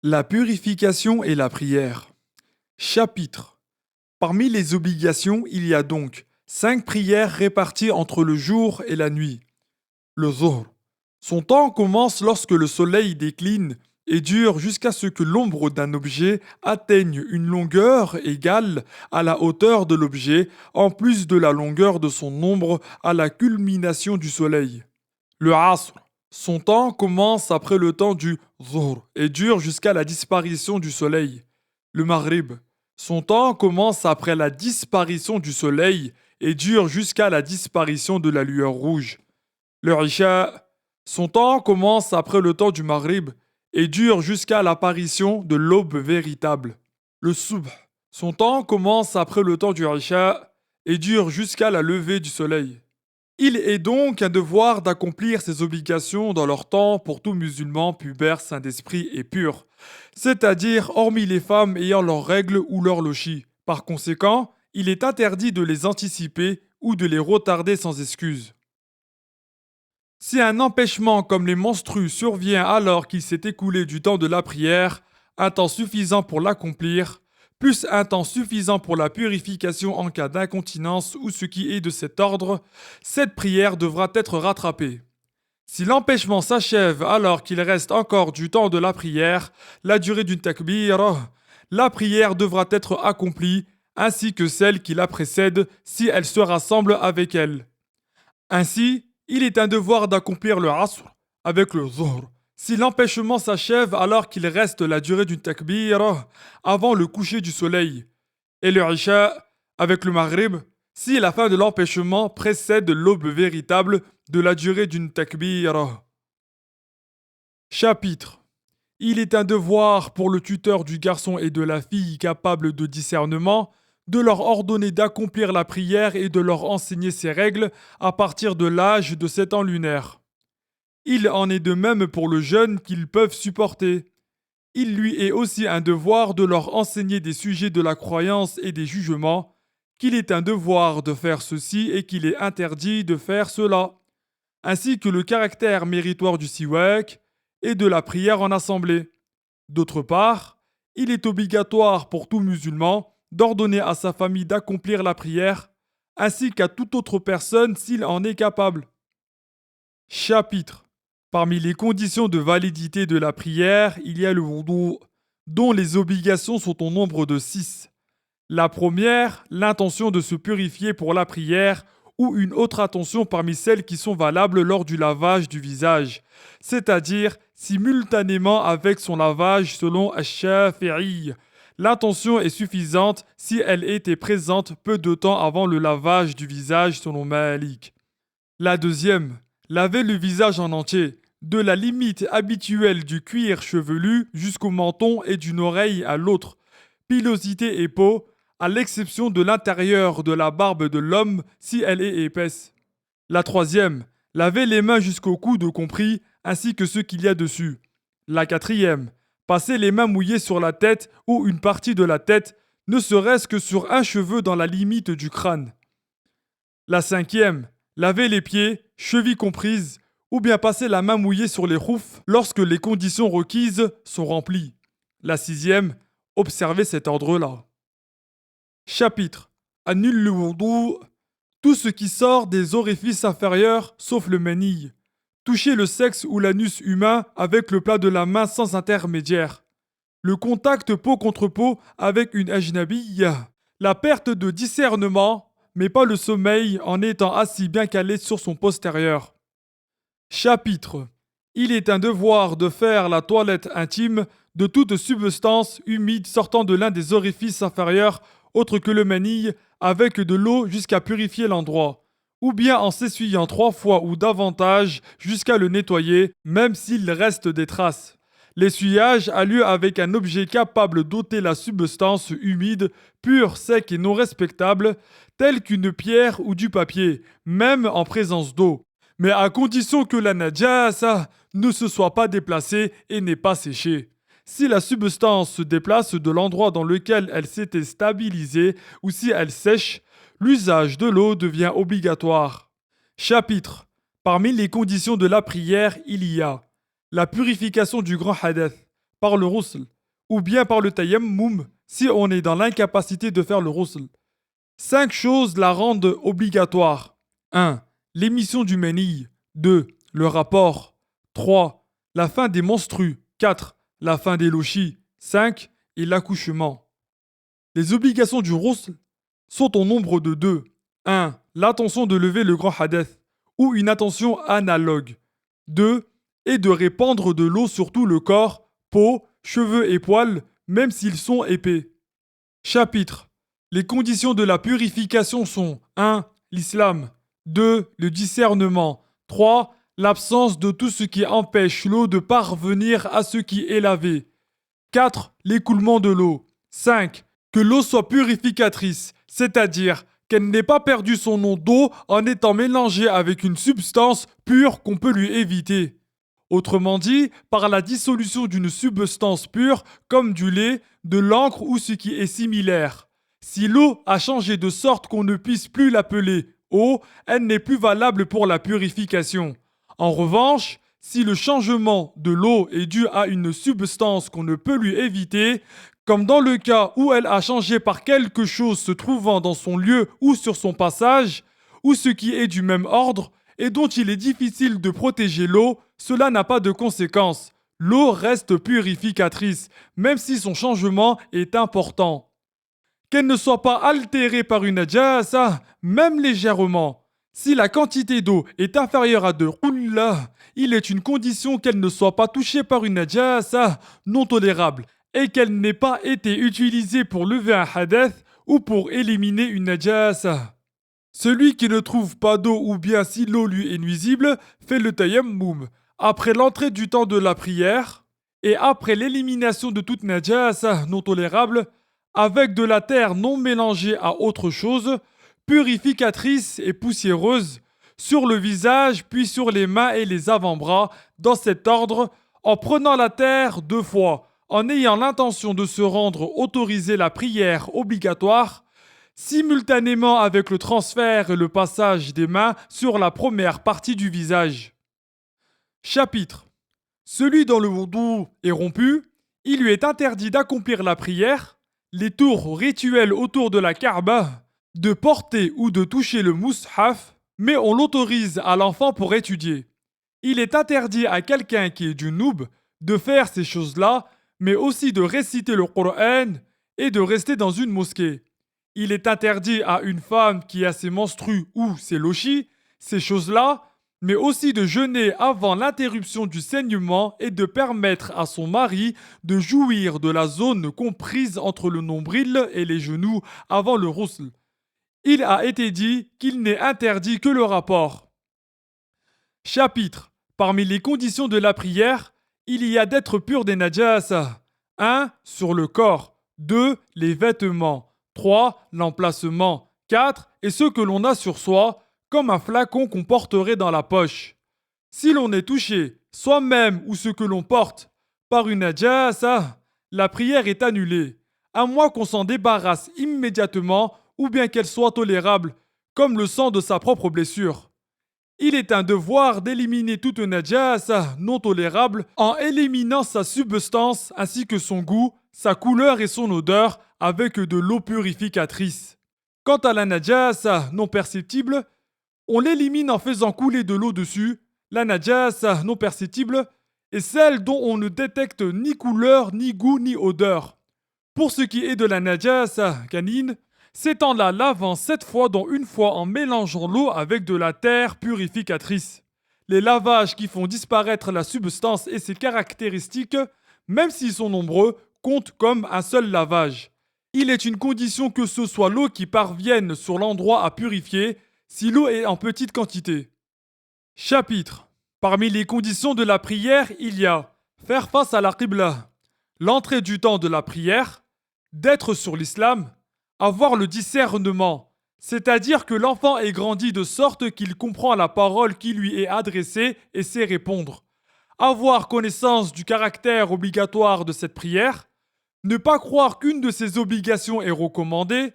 La purification et la prière. Chapitre. Parmi les obligations, il y a donc 5 prières réparties entre le jour et la nuit. Le Zohr. Son temps commence lorsque le soleil décline et dure jusqu'à ce que l'ombre d'un objet atteigne une longueur égale à la hauteur de l'objet, en plus de la longueur de son ombre à la culmination du soleil. Le Asr. Son temps commence après le temps du Zuhr et dure jusqu'à la disparition du soleil. Le Maghrib. Son temps commence après la disparition du soleil et dure jusqu'à la disparition de la lueur rouge. Le Isha. Son temps commence après le temps du Maghrib et dure jusqu'à l'apparition de l'aube véritable. Le Subh. Son temps commence après le temps du Isha et dure jusqu'à la levée du soleil. Il est donc un devoir d'accomplir ces obligations dans leur temps pour tout musulman pubère, saint d'esprit et pur, c'est-à-dire hormis les femmes ayant leurs règles ou leur lochi. Par conséquent, il est interdit de les anticiper ou de les retarder sans excuse. Si un empêchement comme les menstrues survient alors qu'il s'est écoulé du temps de la prière, un temps suffisant pour l'accomplir, plus un temps suffisant pour la purification en cas d'incontinence ou ce qui est de cet ordre, cette prière devra être rattrapée. Si l'empêchement s'achève alors qu'il reste encore du temps de la prière, la durée d'une takbir, la prière devra être accomplie, ainsi que celle qui la précède si elle se rassemble avec elle. Ainsi, il est un devoir d'accomplir le Asr avec le Zuhr. Si l'empêchement s'achève alors qu'il reste la durée d'une takbir avant le coucher du soleil, et le Isha avec le Maghrib, si la fin de l'empêchement précède l'aube véritable de la durée d'une takbir. Chapitre. Il est un devoir pour le tuteur du garçon et de la fille capable de discernement de leur ordonner d'accomplir la prière et de leur enseigner ses règles à partir de l'âge de 7 ans lunaire. Il en est de même pour le jeûne qu'ils peuvent supporter. Il lui est aussi un devoir de leur enseigner des sujets de la croyance et des jugements, qu'il est un devoir de faire ceci et qu'il est interdit de faire cela, ainsi que le caractère méritoire du siwak et de la prière en assemblée. D'autre part, il est obligatoire pour tout musulman d'ordonner à sa famille d'accomplir la prière, ainsi qu'à toute autre personne s'il en est capable. Chapitre. Parmi les conditions de validité de la prière, il y a le wudu, dont les obligations sont au nombre de 6. La première, l'intention de se purifier pour la prière, ou une autre attention parmi celles qui sont valables lors du lavage du visage, c'est-à-dire simultanément avec son lavage selon Ash-Shafi'i. L'intention est suffisante si elle était présente peu de temps avant le lavage du visage selon Malik. La deuxième, laver le visage en entier, de la limite habituelle du cuir chevelu jusqu'au menton et d'une oreille à l'autre, pilosité et peau, à l'exception de l'intérieur de la barbe de l'homme si elle est épaisse. La troisième, laver les mains jusqu'au coude compris, ainsi que ce qu'il y a dessus. La quatrième, passer les mains mouillées sur la tête ou une partie de la tête, ne serait-ce que sur un cheveu dans la limite du crâne. La cinquième, laver les pieds, chevilles comprises, ou bien passer la main mouillée sur les roufs lorsque les conditions requises sont remplies. La sixième, observer cet ordre-là. Chapitre. Annule le wudu. Tout ce qui sort des orifices inférieurs, sauf le menil. Toucher le sexe ou l'anus humain avec le plat de la main sans intermédiaire. Le contact peau contre peau avec une ajnabiyya. La perte de discernement, mais pas le sommeil en étant assis bien calé sur son postérieur. Chapitre. Il est un devoir de faire la toilette intime de toute substance humide sortant de l'un des orifices inférieurs autre que le manille avec de l'eau jusqu'à purifier l'endroit, ou bien en s'essuyant 3 fois ou davantage jusqu'à le nettoyer, même s'il reste des traces. L'essuyage a lieu avec un objet capable d'ôter la substance humide, pure, sec et non respectable, tel qu'une pierre ou du papier, même en présence d'eau, mais à condition que la najasa ne se soit pas déplacée et n'ait pas séché. Si la substance se déplace de l'endroit dans lequel elle s'était stabilisée ou si elle sèche, l'usage de l'eau devient obligatoire. Chapitre. Parmi les conditions de la prière, il y a la purification du grand hadith, par le ghusl, ou bien par le tayammum si on est dans l'incapacité de faire le ghusl. 5 choses la rendent obligatoire. 1. L'émission du meni. 2. Le rapport. 3. La fin des menstrues. 4. La fin des lochis. 5. Et l'accouchement. Les obligations du ghusl sont au nombre de 2. 1. L'intention de lever le grand hadeth, ou une intention analogue. 2. Et de répandre de l'eau sur tout le corps, peau, cheveux et poils, même s'ils sont épais. Chapitre. Les conditions de la purification sont 1. L'islam. 2. Le discernement. 3. L'absence de tout ce qui empêche l'eau de parvenir à ce qui est lavé. 4. L'écoulement de l'eau. 5. Que l'eau soit purificatrice, c'est-à-dire qu'elle n'ait pas perdu son nom d'eau en étant mélangée avec une substance pure qu'on peut lui éviter. Autrement dit, par la dissolution d'une substance pure comme du lait, de l'encre ou ce qui est similaire. Si l'eau a changé de sorte qu'on ne puisse plus l'appeler eau, elle n'est plus valable pour la purification. En revanche, si le changement de l'eau est dû à une substance qu'on ne peut lui éviter, comme dans le cas où elle a changé par quelque chose se trouvant dans son lieu ou sur son passage, ou ce qui est du même ordre, et dont il est difficile de protéger l'eau, cela n'a pas de conséquence. L'eau reste purificatrice, même si son changement est important. Qu'elle ne soit pas altérée par une najasa, même légèrement. Si la quantité d'eau est inférieure à 2 roulla, il est une condition qu'elle ne soit pas touchée par une najasa non tolérable et qu'elle n'ait pas été utilisée pour lever un hadith ou pour éliminer une najasa. Celui qui ne trouve pas d'eau ou bien si l'eau lui est nuisible fait le tayammum après l'entrée du temps de la prière et après l'élimination de toute najasa non tolérable avec de la terre non mélangée à autre chose, purificatrice et poussiéreuse, sur le visage puis sur les mains et les avant-bras, dans cet ordre, en prenant la terre 2 fois, en ayant l'intention de se rendre autoriser la prière obligatoire, simultanément avec le transfert et le passage des mains sur la première partie du visage. Chapitre. Celui dont le wudu est rompu, il lui est interdit d'accomplir la prière, les tours rituels autour de la Kaaba, de porter ou de toucher le mushaf, mais on l'autorise à l'enfant pour étudier. Il est interdit à quelqu'un qui est du noob de faire ces choses-là, mais aussi de réciter le Coran et de rester dans une mosquée. Il est interdit à une femme qui a ses menstrues ou ses lochis, ces choses-là, mais aussi de jeûner avant l'interruption du saignement et de permettre à son mari de jouir de la zone comprise entre le nombril et les genoux avant le ghusl. Il a été dit qu'il n'est interdit que le rapport. Chapitre. Parmi les conditions de la prière, il y a d'être pur des najasa. 1. Sur le corps. 2. Les vêtements. 3. L'emplacement. 4. Et ce que l'on a sur soi, comme un flacon qu'on porterait dans la poche. Si l'on est touché, soi-même ou ce que l'on porte, par une najasa, la prière est annulée, à moins qu'on s'en débarrasse immédiatement ou bien qu'elle soit tolérable, comme le sang de sa propre blessure. Il est un devoir d'éliminer toute najasa non tolérable en éliminant sa substance ainsi que son goût, sa couleur et son odeur avec de l'eau purificatrice. Quant à la najasa non perceptible, on l'élimine en faisant couler de l'eau dessus. La najasa non perceptible est celle dont on ne détecte ni couleur, ni goût, ni odeur. Pour ce qui est de la najasa canine, c'est en la lavant 7 fois dont une fois en mélangeant l'eau avec de la terre purificatrice. Les lavages qui font disparaître la substance et ses caractéristiques, même s'ils sont nombreux, comptent comme un seul lavage. Il est une condition que ce soit l'eau qui parvienne sur l'endroit à purifier, si l'eau est en petite quantité. Chapitre. Parmi les conditions de la prière, il y a faire face à la qibla, l'entrée du temps de la prière, d'être sur l'islam, avoir le discernement, c'est-à-dire que l'enfant ait grandi de sorte qu'il comprend la parole qui lui est adressée et sait répondre. Avoir connaissance du caractère obligatoire de cette prière, ne pas croire qu'une de ces obligations est recommandée,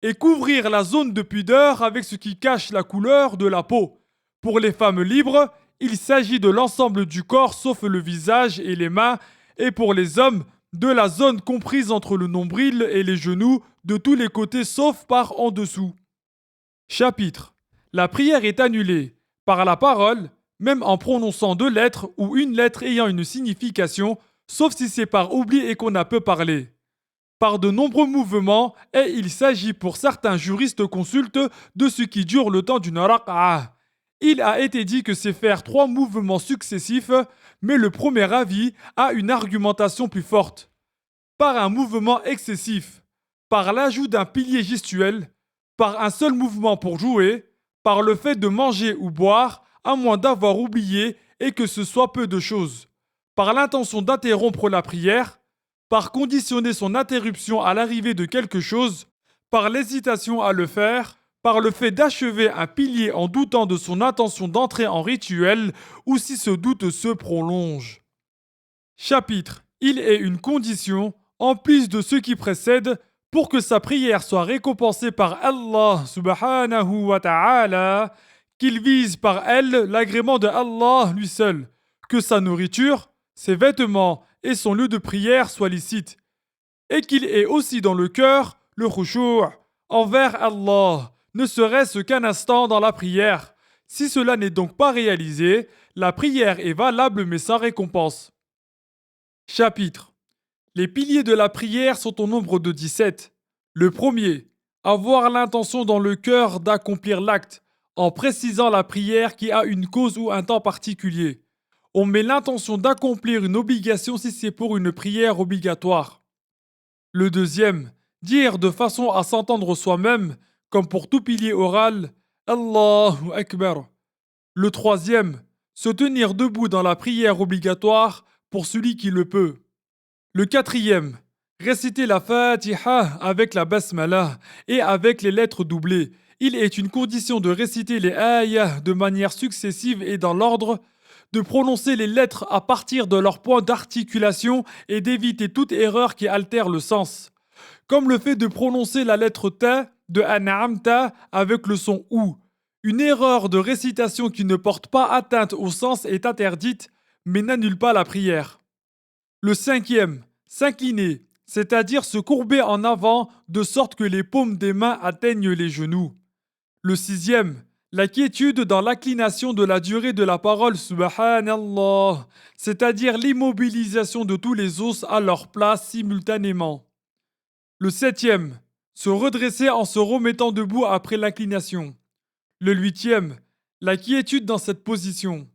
et couvrir la zone de pudeur avec ce qui cache la couleur de la peau. Pour les femmes libres, il s'agit de l'ensemble du corps sauf le visage et les mains, et pour les hommes, de la zone comprise entre le nombril et les genoux, de tous les côtés sauf par en dessous. Chapitre. La prière est annulée par la parole, même en prononçant deux lettres ou une lettre ayant une signification, sauf si c'est par oubli et qu'on a peu parlé. Par de nombreux mouvements, et il s'agit pour certains juristes consultes de ce qui dure le temps d'une raq'ah. Il a été dit que c'est faire 3 mouvements successifs, mais le premier avis a une argumentation plus forte. Par un mouvement excessif, par l'ajout d'un pilier gestuel, par un seul mouvement pour jouer, par le fait de manger ou boire, à moins d'avoir oublié et que ce soit peu de choses, par l'intention d'interrompre la prière, par conditionner son interruption à l'arrivée de quelque chose, par l'hésitation à le faire, par le fait d'achever un pilier en doutant de son intention d'entrer en rituel ou si ce doute se prolonge. Chapitre. Il est une condition, en plus de ce qui précède, pour que sa prière soit récompensée par Allah subhanahu wa ta'ala, qu'il vise par elle l'agrément de Allah lui seul, que sa nourriture, ses vêtements et son lieu de prière soient licites, et qu'il ait aussi dans le cœur le khushu' envers Allah, ne serait-ce qu'un instant dans la prière. Si cela n'est donc pas réalisé, la prière est valable mais sans récompense. Chapitre. Les piliers de la prière sont au nombre de 17. Le premier, avoir l'intention dans le cœur d'accomplir l'acte, en précisant la prière qui a une cause ou un temps particulier. On met l'intention d'accomplir une obligation si c'est pour une prière obligatoire. Le deuxième, dire de façon à s'entendre soi-même, comme pour tout pilier oral, Allahu Akbar. Le troisième, se tenir debout dans la prière obligatoire pour celui qui le peut. Le quatrième, réciter la Fatiha avec la Basmala et avec les lettres doublées. Il est une condition de réciter les ayahs de manière successive et dans l'ordre, de prononcer les lettres à partir de leur point d'articulation et d'éviter toute erreur qui altère le sens. Comme le fait de prononcer la lettre Ta de An'amta avec le son OU. Une erreur de récitation qui ne porte pas atteinte au sens est interdite, mais n'annule pas la prière. Le cinquième, s'incliner, c'est-à-dire se courber en avant de sorte que les paumes des mains atteignent les genoux. Le sixième, la quiétude dans l'inclination de la durée de la parole Subhanallah, c'est-à-dire l'immobilisation de tous les os à leur place simultanément. Le septième, se redresser en se remettant debout après l'inclination. Le huitième, la quiétude dans cette position.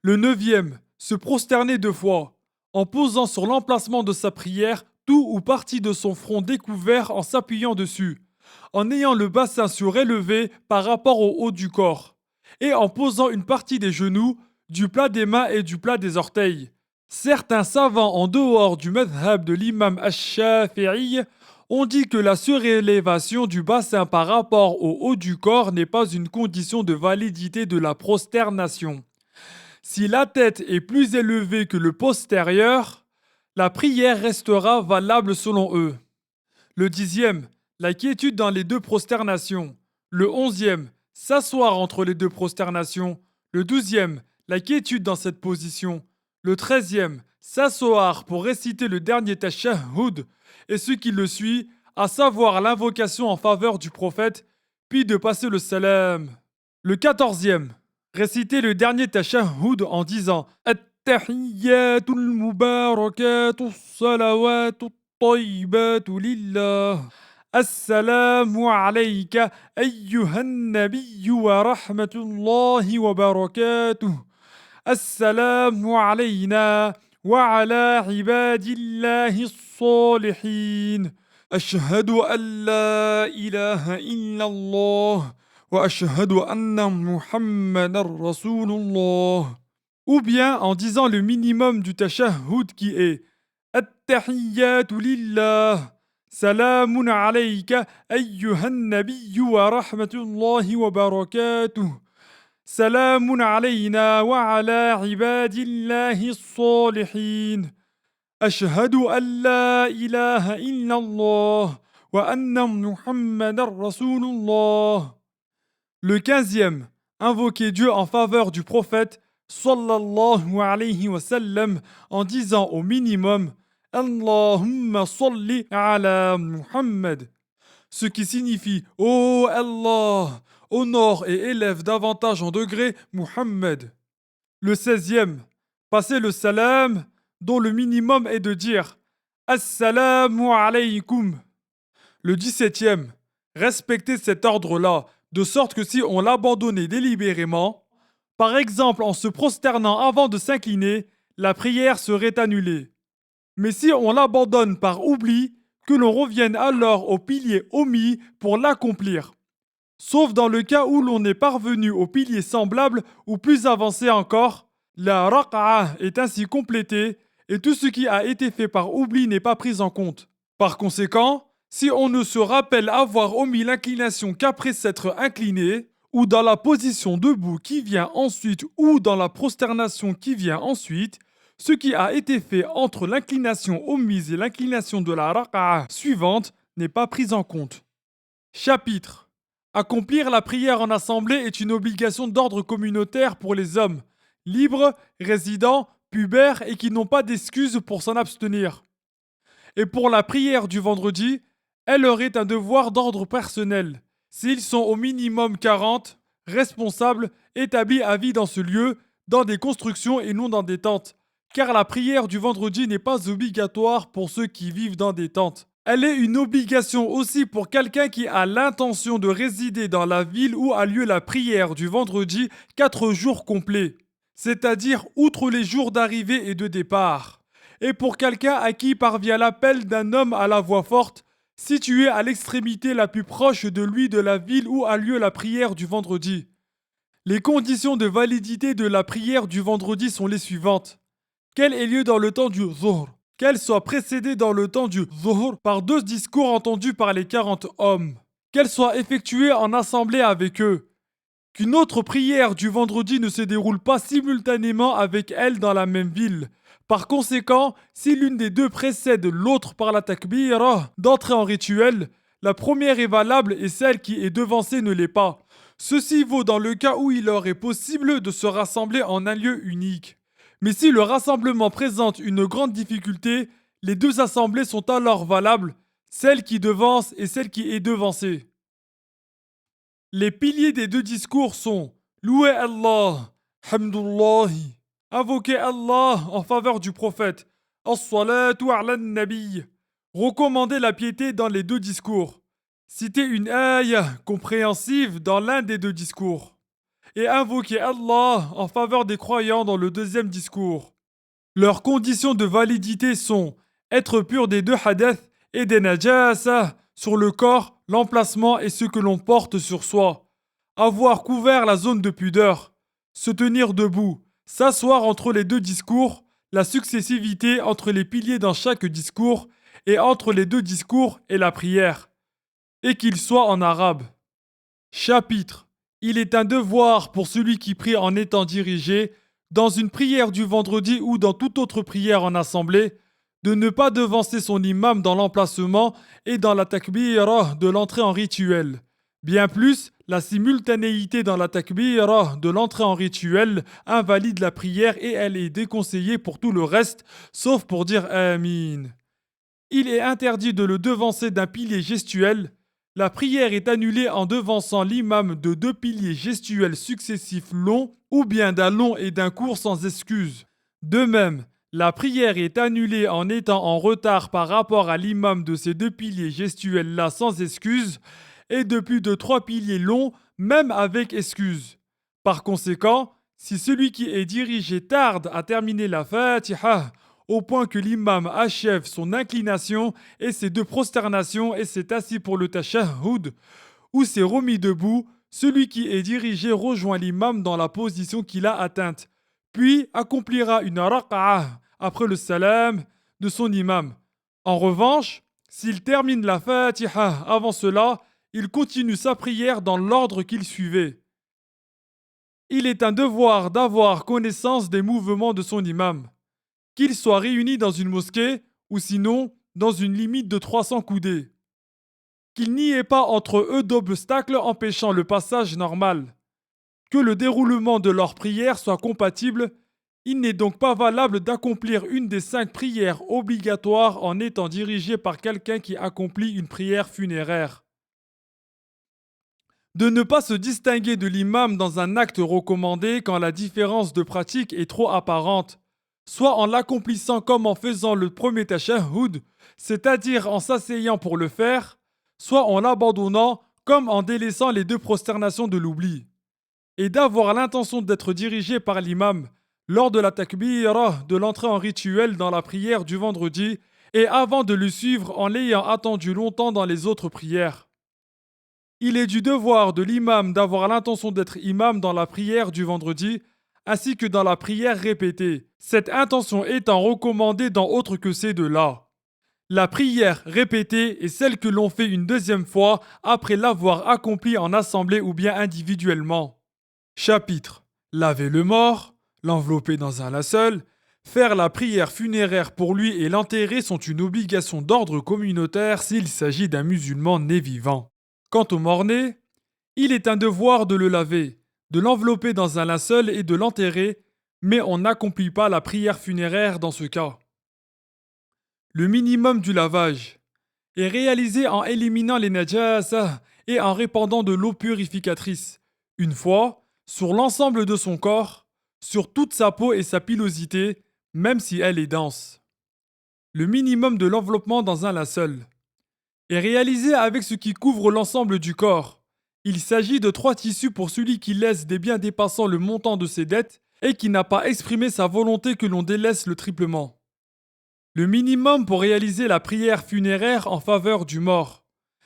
Le neuvième, se prosterner 2 fois, en posant sur l'emplacement de sa prière tout ou partie de son front découvert en s'appuyant dessus, en ayant le bassin surélevé par rapport au haut du corps, et en posant une partie des genoux, du plat des mains et du plat des orteils. Certains savants en dehors du madhab de l'imam Ash-Shafi'i ont dit que la surélévation du bassin par rapport au haut du corps n'est pas une condition de validité de la prosternation. Si la tête est plus élevée que le postérieur, la prière restera valable selon eux. Le dixième, la quiétude dans les 2 prosternations. Le 11e, s'asseoir entre les 2 prosternations. Le 12e, la quiétude dans cette position. Le 13e, s'asseoir pour réciter le dernier tashahhud et ce qui le suit, à savoir l'invocation en faveur du prophète, puis de passer le salam. Le 14e, réciter le dernier tashahhud en disant At-tahiyyatul mubarakatus salawatul tayyibatu lillah. Assalamu alayka ayyuhan nabiyyu wa rahmatullahi wa barakatuh. Assalamu alayna wa ala ibadillahi as-salihin. Ashhadu an la ilaha illallah. وأشهد أن محمدا رسول الله. Ou bien en disant le minimum du tashahhud qui est At-tahiyyatu lillah. Salamun alayka ayyuhan nabiyyu wa rahmatullahi wa barakatuh. Salamun alayna wa ala ibadillahi as-salihin. Ashhadu an la ilaha illallah wa anna Muhammadan rasulullah. Le 15e, invoquer Dieu en faveur du prophète, sallallahu alayhi wa sallam en disant au minimum Allahumma salli ala Muhammad, ce qui signifie ô Allah, honore et élève davantage en degré Muhammad. Le 16e, passer le salam, dont le minimum est de dire Assalamu alaykum. Le 17e, respecter cet ordre-là, de sorte que si on l'abandonnait délibérément, par exemple en se prosternant avant de s'incliner, la prière serait annulée. Mais si on l'abandonne par oubli, que l'on revienne alors au pilier omis pour l'accomplir. Sauf dans le cas où l'on est parvenu au pilier semblable ou plus avancé encore, la raq'a est ainsi complétée et tout ce qui a été fait par oubli n'est pas pris en compte. Par conséquent, si on ne se rappelle avoir omis l'inclination qu'après s'être incliné, ou dans la position debout qui vient ensuite, ou dans la prosternation qui vient ensuite, ce qui a été fait entre l'inclination omise et l'inclination de la raq'a suivante n'est pas pris en compte. Chapitre. Accomplir la prière en assemblée est une obligation d'ordre communautaire pour les hommes, libres, résidents, pubères et qui n'ont pas d'excuses pour s'en abstenir. Et pour la prière du vendredi, elle leur est un devoir d'ordre personnel, s'ils sont au minimum 40, responsables, établis à vie dans ce lieu, dans des constructions et non dans des tentes, car la prière du vendredi n'est pas obligatoire pour ceux qui vivent dans des tentes. Elle est une obligation aussi pour quelqu'un qui a l'intention de résider dans la ville où a lieu la prière du vendredi 4 jours complets, c'est-à-dire outre les jours d'arrivée et de départ. Et pour quelqu'un à qui parvient l'appel d'un homme à la voix forte, situé à l'extrémité la plus proche de lui de la ville où a lieu la prière du vendredi. Les conditions de validité de la prière du vendredi sont les suivantes. Qu'elle ait lieu dans le temps du Zuhr, qu'elle soit précédée dans le temps du Zuhr par 2 discours entendus par les 40 hommes, qu'elle soit effectuée en assemblée avec eux, qu'une autre prière du vendredi ne se déroule pas simultanément avec elle dans la même ville. Par conséquent, si l'une des deux précède l'autre par la takbira d'entrée en rituel, la première est valable et celle qui est devancée ne l'est pas. Ceci vaut dans le cas où il leur est possible de se rassembler en un lieu unique. Mais si le rassemblement présente une grande difficulté, les 2 assemblées sont alors valables, celle qui devance et celle qui est devancée. Les piliers des 2 discours sont louer Allah, hamdullahi, invoquer Allah en faveur du prophète, as-salatu ala nabi, recommander la piété dans les 2 discours, citer une ayah compréhensive dans l'un des 2 discours, et invoquer Allah en faveur des croyants dans le 2e discours. Leurs conditions de validité sont être pur des 2 hadiths et des najasa sur le corps, l'emplacement et ce que l'on porte sur soi, avoir couvert la zone de pudeur, se tenir debout, s'asseoir entre les 2 discours, la successivité entre les piliers dans chaque discours et entre les 2 discours et la prière, et qu'il soit en arabe. Chapitre. Il est un devoir pour celui qui prie en étant dirigé, dans une prière du vendredi ou dans toute autre prière en assemblée, de ne pas devancer son imam dans l'emplacement et dans la takbira de l'entrée en rituel. Bien plus, la simultanéité dans la takbira de l'entrée en rituel invalide la prière et elle est déconseillée pour tout le reste, sauf pour dire Amin. Il est interdit de le devancer d'un pilier gestuel. La prière est annulée en devançant l'imam de 2 piliers gestuels successifs longs ou bien d'un long et d'un court sans excuse. De même, la prière est annulée en étant en retard par rapport à l'imam de ces 2 piliers gestuels-là sans excuse et de plus de 3 piliers longs même avec excuse. Par conséquent, si celui qui est dirigé tarde à terminer la Fatiha au point que l'imam achève son inclination et ses 2 prosternations et s'est assis pour le tashahhud, ou s'est remis debout, celui qui est dirigé rejoint l'imam dans la position qu'il a atteinte, puis accomplira une raq'a après le salam de son imam. En revanche, s'il termine la Fatiha avant cela, il continue sa prière dans l'ordre qu'il suivait. Il est un devoir d'avoir connaissance des mouvements de son imam, qu'ils soient réunis dans une mosquée ou sinon dans une limite de 300 coudées. Qu'il n'y ait pas entre eux d'obstacles empêchant le passage normal. que le déroulement de leur prière soit compatible. Il n'est donc pas valable d'accomplir une des 5 prières obligatoires en étant dirigé par quelqu'un qui accomplit une prière funéraire. De ne pas se distinguer de l'imam dans un acte recommandé quand la différence de pratique est trop apparente, soit en l'accomplissant comme en faisant le premier tashahhud, c'est-à-dire en s'asseyant pour le faire, soit en l'abandonnant comme en délaissant les 2 prosternations de l'oubli, et d'avoir l'intention d'être dirigé par l'imam lors de la takbira de l'entrée en rituel dans la prière du vendredi et avant de le suivre en l'ayant attendu longtemps dans les autres prières. Il est du devoir de l'imam d'avoir l'intention d'être imam dans la prière du vendredi, ainsi que dans la prière répétée, cette intention étant recommandée dans autre que ces deux-là. La prière répétée est celle que l'on fait une deuxième fois après l'avoir accomplie en assemblée ou bien individuellement. Chapitre: laver le mort, l'envelopper dans un linceul, faire la prière funéraire pour lui et l'enterrer sont une obligation d'ordre communautaire s'il s'agit d'un musulman né vivant. Quant au mort-né, il est un devoir de le laver, de l'envelopper dans un linceul et de l'enterrer, mais on n'accomplit pas la prière funéraire dans ce cas. Le minimum du lavage est réalisé en éliminant les najasa et en répandant de l'eau purificatrice, une fois, sur l'ensemble de son corps, sur toute sa peau et sa pilosité, même si elle est dense. Le minimum de l'enveloppement dans un linceul est réalisé avec ce qui couvre l'ensemble du corps. Il s'agit de 3 tissus pour celui qui laisse des biens dépassant le montant de ses dettes et qui n'a pas exprimé sa volonté que l'on délaisse le triplement. Le minimum pour réaliser la prière funéraire en faveur du mort,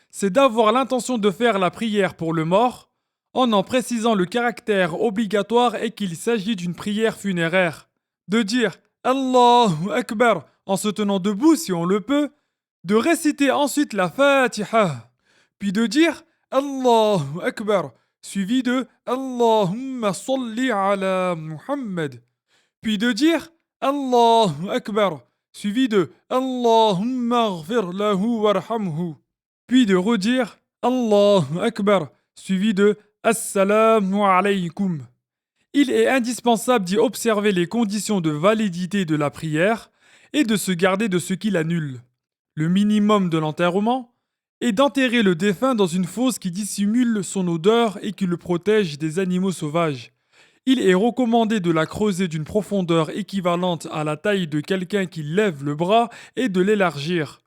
c'est d'avoir l'intention de faire la prière pour le mort, en précisant le caractère obligatoire et qu'il s'agit d'une prière funéraire. De dire Allahu Akbar en se tenant debout si on le peut, de réciter ensuite la Fatiha, puis de dire Allahu Akbar, suivi de Allahumma salli ala Muhammad, puis de dire Allahu Akbar, suivi de Allahumma ghfir lahu warhamhu, puis de redire Allahu Akbar, suivi de Assalamu alaykum. Il est indispensable d'y observer les conditions de validité de la prière et de se garder de ce qui l'annule. Le minimum de l'enterrement est d'enterrer le défunt dans une fosse qui dissimule son odeur et qui le protège des animaux sauvages. Il est recommandé de la creuser d'une profondeur équivalente à la taille de quelqu'un qui lève le bras et de l'élargir.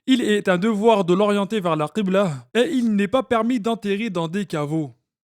Il est un devoir de l'orienter vers la Qibla et il n'est pas permis d'enterrer dans des caveaux.